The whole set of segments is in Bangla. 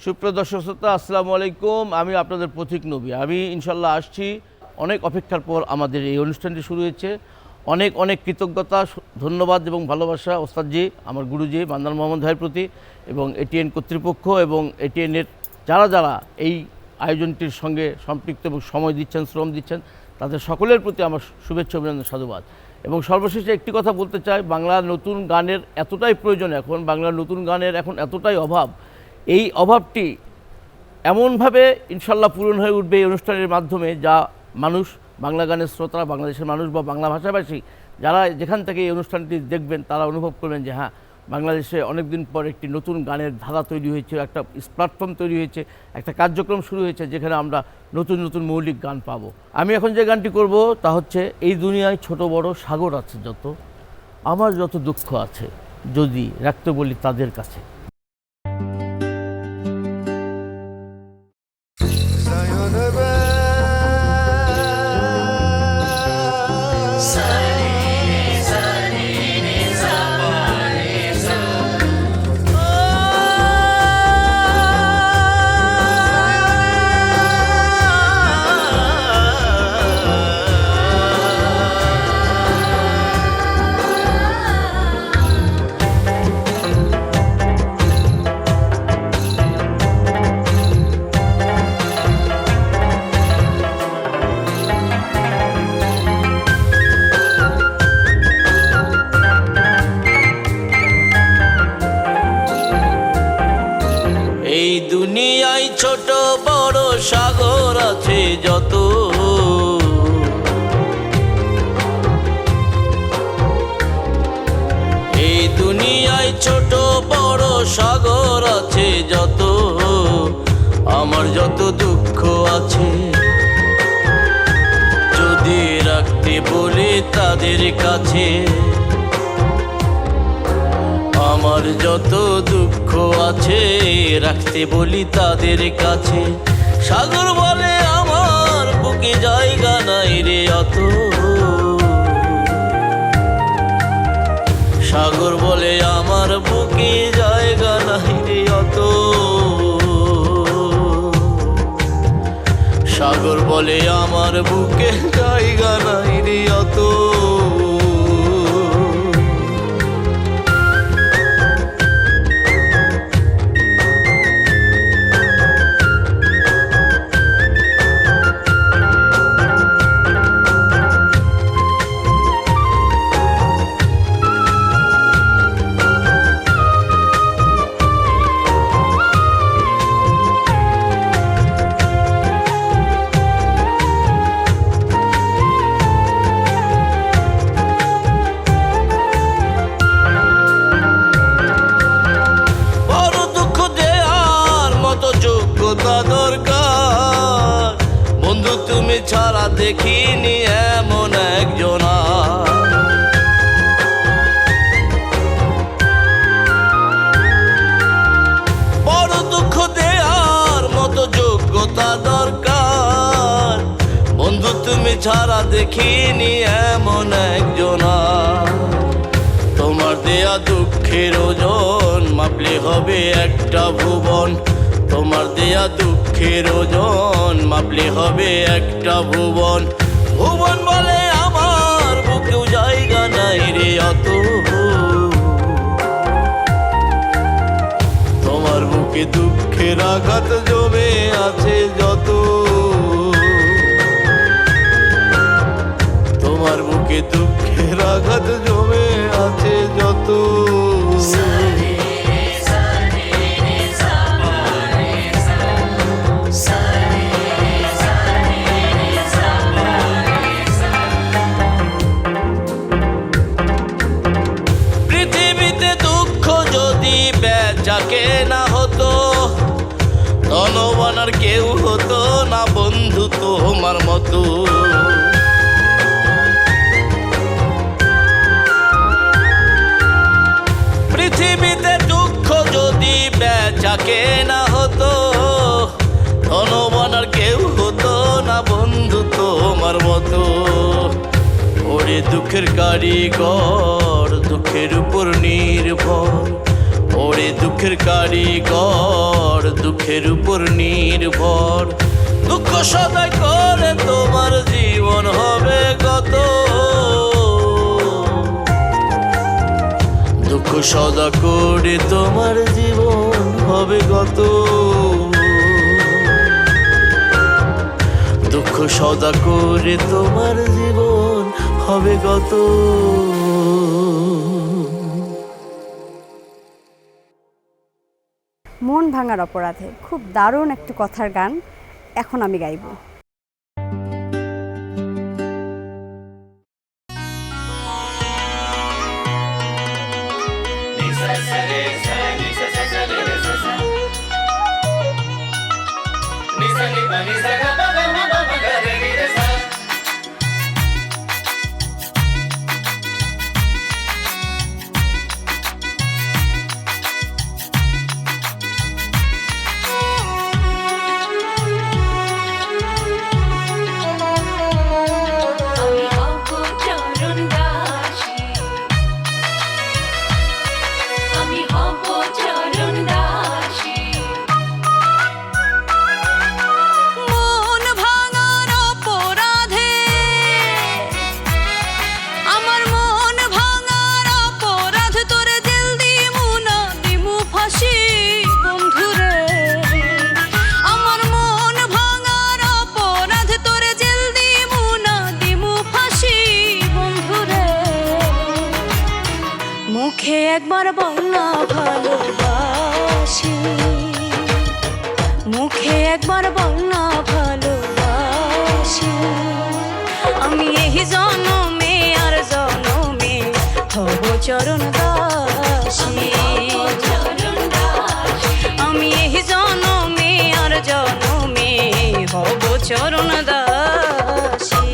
সুপ্রিয় দর্শক শ্রোতা, আসসালামু আলাইকুম। আমি আপনাদের পথিক নবী। আমি ইনশাল্লাহ আসছি। অনেক অপেক্ষার পর আমাদের এই অনুষ্ঠানটি শুরু হয়েছে। অনেক অনেক কৃতজ্ঞতা, ধন্যবাদ এবং ভালোবাসা ওস্তাদজি, আমার গুরুজি মান্নান মোহাম্মদ ভাইয়ের প্রতি, এবং এটিএন কর্তৃপক্ষ এবং এটিএনের যারা যারা এই আয়োজনটির সঙ্গে সম্পৃক্ত এবং সময় দিচ্ছেন, শ্রম দিচ্ছেন, তাদের সকলের প্রতি আমার শুভেচ্ছা, অভিনন্দন, সাধুবাদ। এবং সর্বশেষে একটি কথা বলতে চাই, বাংলার নতুন গানের এতটাই প্রয়োজন, এখন বাংলার নতুন গানের এখন এতটাই অভাব। এই অভাবটি এমনভাবে ইনশাল্লাহ পূরণ হয়ে উঠবে এই অনুষ্ঠানের মাধ্যমে, যা মানুষ, বাংলা গানের শ্রোতা, বাংলাদেশের মানুষ বা বাংলা ভাষাভাষী যারা যেখান থেকে এই অনুষ্ঠানটি দেখবেন, তারা অনুভব করবেন যে হ্যাঁ, বাংলাদেশে অনেকদিন পর একটি নতুন গানের ধারা তৈরি হয়েছে, একটা প্ল্যাটফর্ম তৈরি হয়েছে, একটা কার্যক্রম শুরু হয়েছে যেখানে আমরা নতুন নতুন মৌলিক গান পাবো। আমি এখন যে গানটি করব তা হচ্ছে, এই দুনিয়ায় ছোট বড় সাগর আছে যত, আমার যত দুঃখ আছে যদি রাখতে বলি তাদের কাছে। এই দুনিয়ায় ছোট বড় সাগর আছে যত, এই দুনিয়ায় ছোট বড় সাগর আছে যত, আমার যত দুঃখ আছে যদি রাখতে বলি তাদের কাছে, আমার যত দুঃখ আছে রাখতে বলি তাদের কাছে। সাগর বলে আমার বুকে জায়গা নাই রে অত, সাগর বলে আমার বুকে জায়গা নাই রে অত, সাগর বলে আমার বুকে জায়গা নাই রে অত। দরকার বন্ধু তুমি ছাড়া দেখিনি এমন একজনা, বড় দুঃখ দেয়ার মতো যোগ্যতা দরকার বন্ধু তুমি ছাড়া দেখিনি এমন একজনা। তোমার দেয়া দুঃখের ওজন মাপলে হবে একটা ভুবন, তোমার দেয়া দুঃখের ওজন মাপলে হবে একটা ভুবন। ভুবন বলে আমার বুকেও জায়গা নাই রে অত, তোমার বুকে দুঃখের আঘাত জমে আছে যত, তোমার বুকে দুঃখের আঘাত জমে আছে যত। যাকে না হতো ধনবান আর কেউ হতো না বন্ধু তোমার মতো, পৃথিবীতে দুঃখ যদি বেচাকে না হতো ধনবান আর কেউ হতো না বন্ধু তোমার মতো। ওরে দুঃখের কারিগর দুঃখের উপর নির্ভর, ওরে দুঃখ দুঃখের কারিগর, দুঃখের উপর নির্ভর। দুঃখ সদাই করে তোমার জীবন হবে গত, দুঃখ সদা করে তোমার জীবন হবে গত, দুঃখ সদা করে তোমার জীবন হবে গত। মন ভাঙার অপরাধে খুব দারুণ একটি কথার গান এখন আমি গাইব। মুখে একবার বল না ভালোবাসি, মুখে একবার বল না ভালোবাসি। আমি এই জনমে আর জনমে হব চরণ দাসী, আমি এই জনমে আর জনমে হব চরণ দাসী।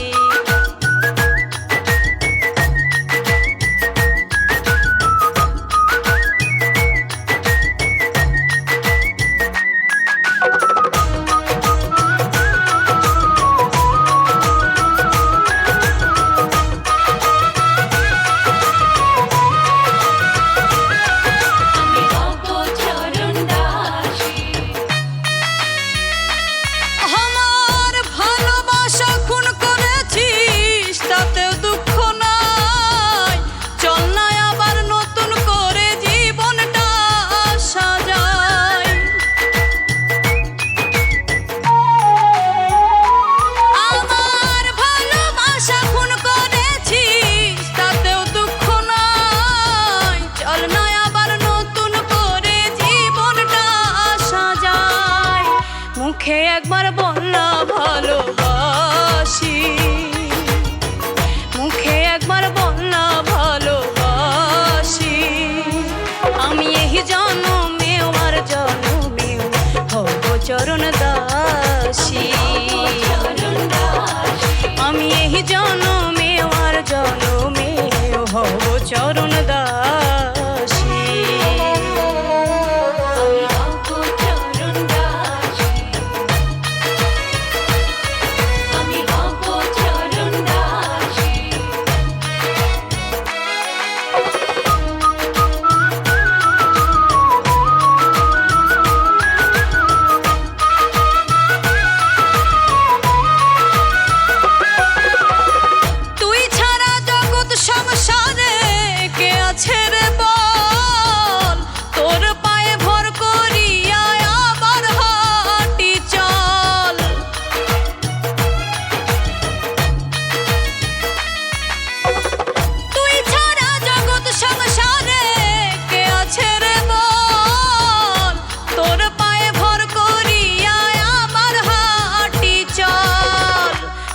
মুখে একবার বল না ভালোবাসি, মুখে একবার বল না ভালোবাসি। আমি এই জনমে আর জনমে হব চরণ দাসী, আমি এই জনমে আর জনমে হব চরণ দাসী।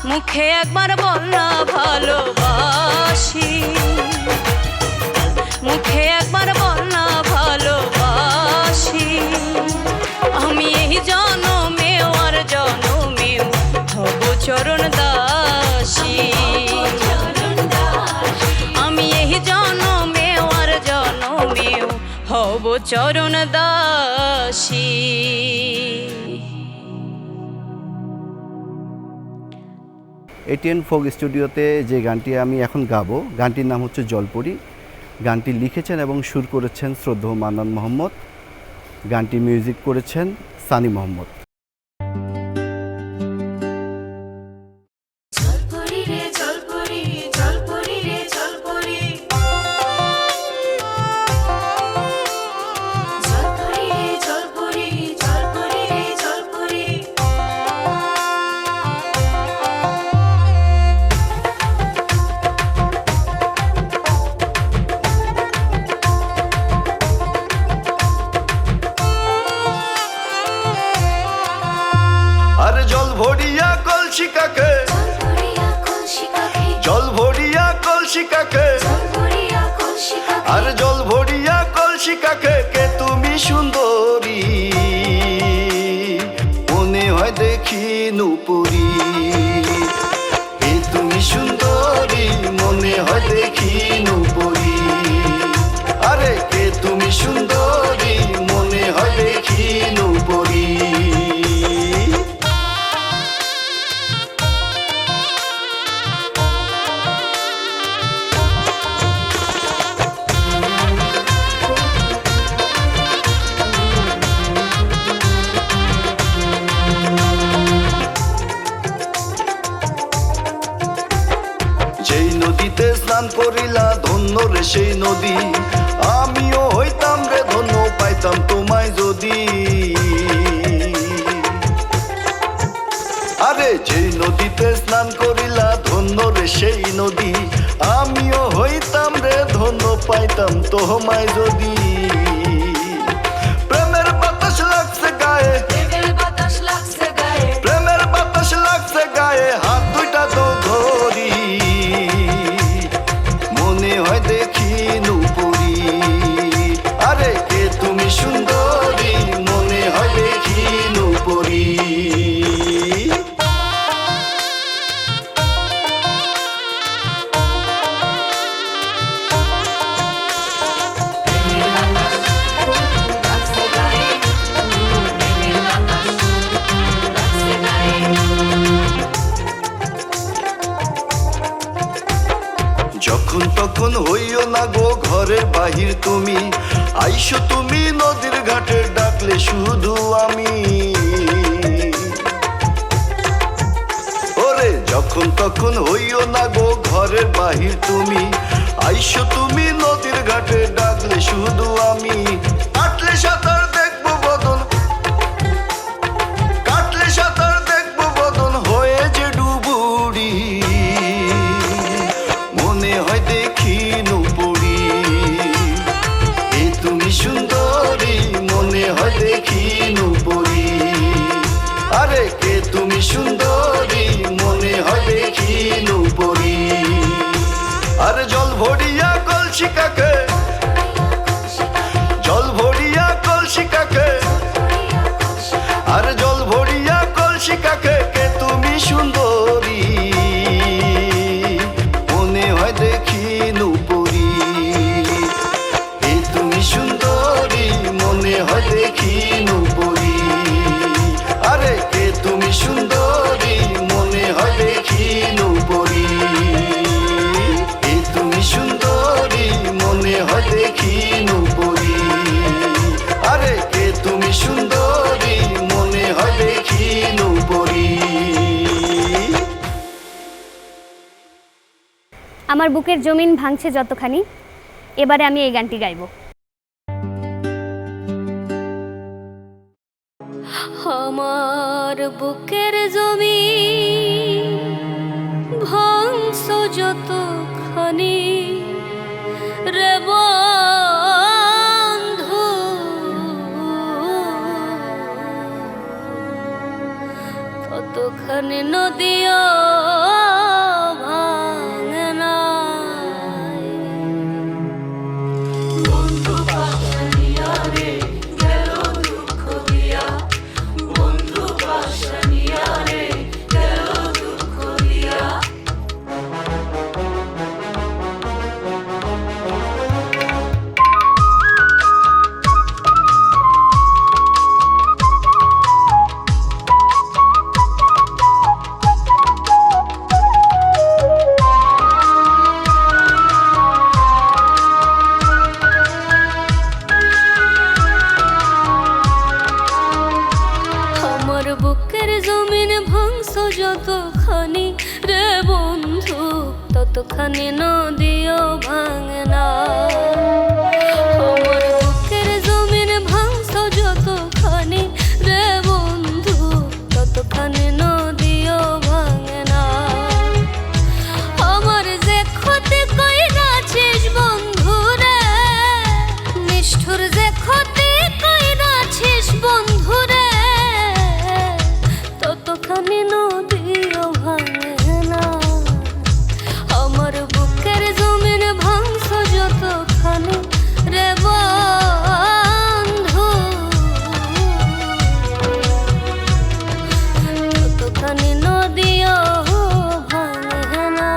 মুখে একবার বল না ভালোবাসি, মুখে একবার বল না ভালোবাসি। আমি এই জনমে আর জনমে হব চরণ দাসী, আমি এই জনমে আর জনমে হব চরণ দাসী। এটিএন ফোক স্টুডিওতে যে গানটি আমি এখন গাবো, গানটির নাম হচ্ছে জলপরি। গানটি লিখেছেন এবং সুর করেছেন শ্রদ্ধেয় মান্নান মোহাম্মদ। গানটি মিউজিক করেছেন সানি মোহাম্মদ। আরে জল ভরিয়া কলসি কাকে, জল ভরিয়া কলসি কাকে, আরে জল ভরিয়া কলসি কাকে, কে তুমি সুন্দরী মনে হয় দেখি নুপুরি, কে তুমি সুন্দরী মনে হয় দেখি নুপুরি, আরে কে তুমি সুন্দরী মনে হয় দেখি নুপুরি। যেই নদীতে স্নান করিলা ধন্য রে সেই নদী, আমিও হইতাম রে ধন্য পাইতাম তোমায় যদি, আরে যেই নদীতে স্নান করিলা ধন্য রে সেই নদী, আমিও হইতাম রে ধন্য পাইতাম তোমায় যদি। প্রেমের বাতাস লাগছে গায়ে, প্রেমের বাতাস লাগছে গায়ে, হাত দুইটা তো ধরি মনে হয় দেখি নুপুরি, আরে কে তুমি সুন্দরী মনে হয় দেখি নুপুরি। যখন তখন হইও না গো ঘরের বাহির তুমি, আইসো তুমি নদীর ঘাটে ডাকলে শুধু আমি, ওরে যখন তখন হইও না গো ঘরের বাহির তুমি, আইসো তুমি নদীর ঘাটে ডাকলে শুধু আমি, কাটলে সাঁতার দেখবো বদন, কাটলে সাঁতার দেখবো বদন হয়ে যে ডুবুরি, মনে হয় দেখি নুপুরি, এ তুমি সুন্দরী মনে হয় দেখি নুপুরি, আরে কে তুমি সুন্দরী মনে হয় দেখি নুপুরি। আরে জল ভরিয়া কলসি কাকে, জল ভরিয়া কলসি কাকে, আরে জল ভরিয়া কলসি কাকে, কে তুমি সুন্দরী মনে হয় দেখি নুপুরি, এ তুমি সুন্দরী মনে হয় দেখি নুপুরি, আরে কে তুমি সুন্দরী মনে হয় দেখি নুপুরি, এ তুমি সুন্দরী মনে হয় দেখি নুপুরি, আরে কে তুমি সুন্দরী মনে হয় দেখি নুপুরি। আমার বুকের জমিন ভাঙছে যতখানি, এবারে আমি এই গানটি গাইব। আমার বুকের জমিন ভাঙছো যতখানি রে বন্ধু, ততখানি নদীও ভাঙে নাই। বন্ধু পাশানিয়া রে গেল দুঃখ দিয়া, বন্ধু পাশানিয়া রে গেল দুঃখ দিয়া। যতখানি রে বন্ধু, ততখানি নদীও ভাঙে না। আমার বুকের জমিন ভাঙছ যতখানি রে বন্ধু, ততখানি নদীও ভাঙে না। আমার যে ক্ষতি কইরাছিস বন্ধু রে, নিষ্ঠুর যে ক্ষতি কইরাছিস বন্ধু রে, ততখানি নদীও ভাঙে না। আমার বুকের জমিন ভাঙছ যতখানি রে বন্ধু, ততখানি নদীও ভাঙে না।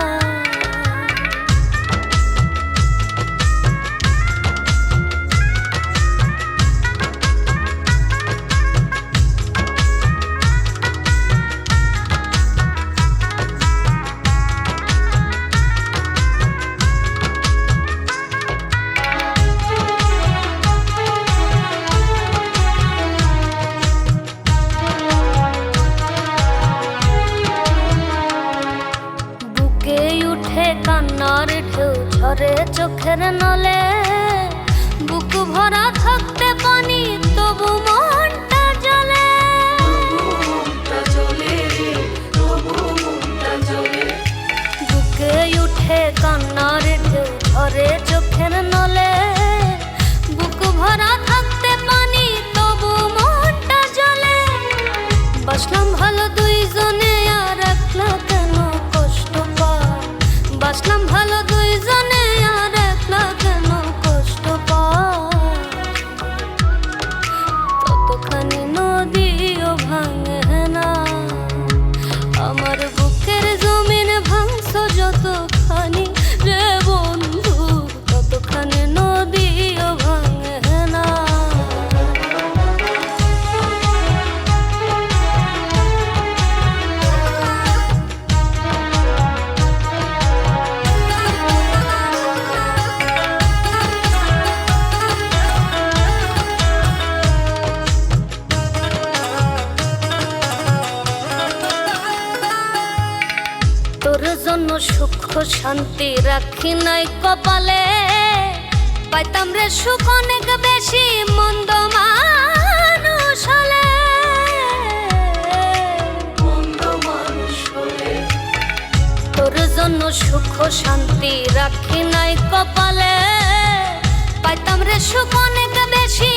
বুকে উঠে কান্নার ঢেউ ঝরে চোখের নলে, বুক ভরা থাকতে পানি তবু মনটা জ্বলে। বুকে উঠে কান্নার ঢেউ ঝরে চোখের নলে, বুক ভরা থাকতে পানি তবু মনটা জ্বলে। বাসলাম ভালো দুইজনে আর একলা কেন কষ্ট পায়, বাসলাম ভালো দুইজনে আর একলা কেন কষ্ট পায়, ততখানি নদীও ভাঙে না। আমার বুকের জমিন ভাঙছ যতখানি রে বন্ধু, ততখানি নদীও ভাঙে না। তোর জন্য সুখ শান্তি রাখি নাই কপালে, পাইতাম রে সুখ অনেক বেশি মন্দ মানুষ হলে। তোর জন্য সুখ শান্তি রাখি নাই কপালে, পাইতাম রে সুখ অনেক বেশি